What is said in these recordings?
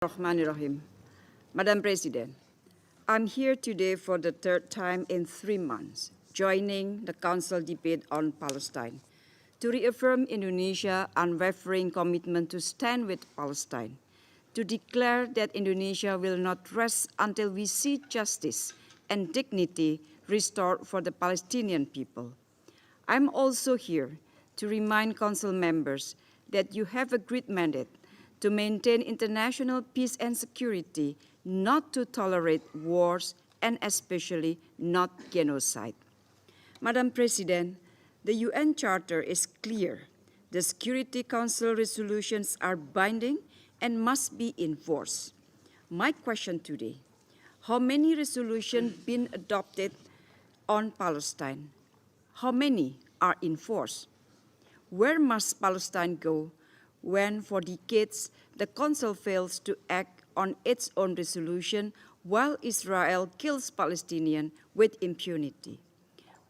Bismillahirrahmanirrahim. Madam President, I'm here today for the third time in 3 months, joining the Council debate on Palestine to reaffirm Indonesia's unwavering commitment to stand with Palestine, to declare that Indonesia will not rest until we see justice and dignity restored for the Palestinian people. I'm also here to remind Council members that you have a great mandate to maintain international peace and security, not to tolerate wars, and especially not genocide. Madam President, the UN Charter is clear. The Security Council resolutions are binding and must be enforced. My question today, how many resolutions been adopted on Palestine? How many are enforced? Where must Palestine go when for decades the Council fails to act on its own resolution while Israel kills Palestinians with impunity?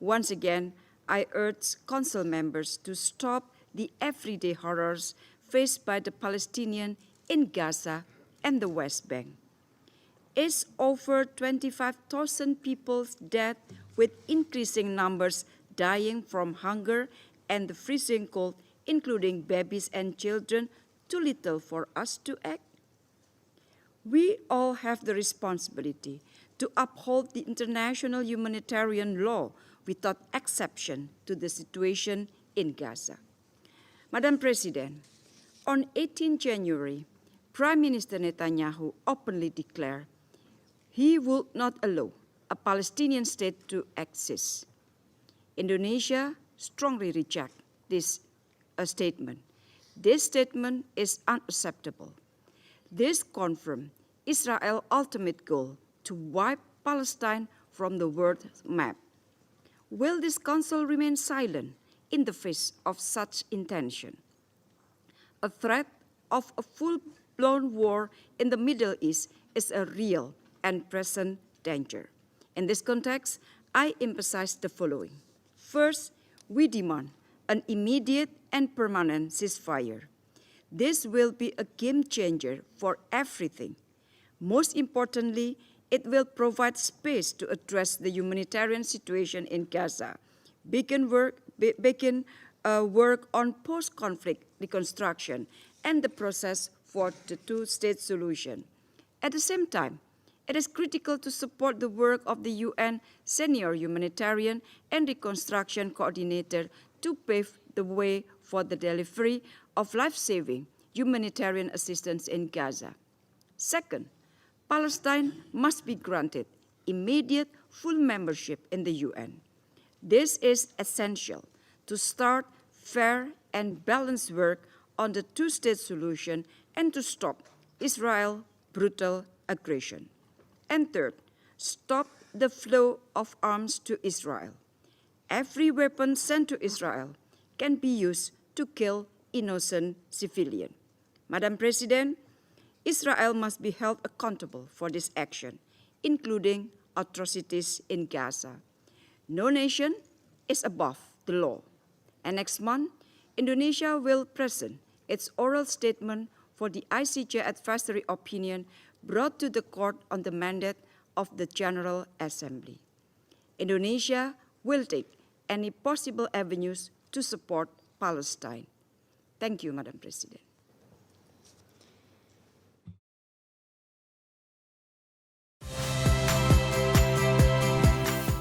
Once again, I urge Council members to stop the everyday horrors faced by the Palestinians in Gaza and the West Bank. It's over 25,000 people dead, with increasing numbers dying from hunger and the freezing cold, including babies and children, too little for us to act? We all have the responsibility to uphold the international humanitarian law without exception to the situation in Gaza. Madam President, on 18 January, Prime Minister Netanyahu openly declared he would not allow a Palestinian state to exist. Indonesia strongly rejects this statement. This statement is unacceptable. This confirms Israel's ultimate goal to wipe Palestine from the world map. Will this Council remain silent in the face of such intention? A threat of a full-blown war in the Middle East is a real and present danger. In this context, I emphasize the following. First, we demand an immediate and permanent ceasefire. This will be a game changer for everything. Most importantly, it will provide space to address the humanitarian situation in Gaza, begin work on post-conflict reconstruction, and the process for the two-state solution. At the same time, it is critical to support the work of the UN Senior Humanitarian and Reconstruction Coordinator to pave the way for the delivery of life-saving humanitarian assistance in Gaza. Second, Palestine must be granted immediate full membership in the UN. This is essential to start fair and balanced work on the two-state solution and to stop Israel's brutal aggression. And third, stop the flow of arms to Israel. Every weapon sent to Israel can be used to kill innocent civilians. Madam President, Israel must be held accountable for this action, including atrocities in Gaza. No nation is above the law. And next month, Indonesia will present its oral statement for the ICJ advisory opinion brought to the court on the mandate of the General Assembly. Indonesia will take any possible avenues to support Palestine. Thank you, Madam President.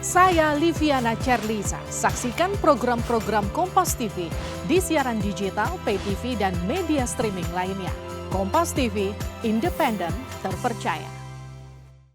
Saya Liviana Cerlisa. Saksikan program-program Kompas TV di siaran digital, pay TV, dan media streaming lainnya. Kompas TV, independen, terpercaya.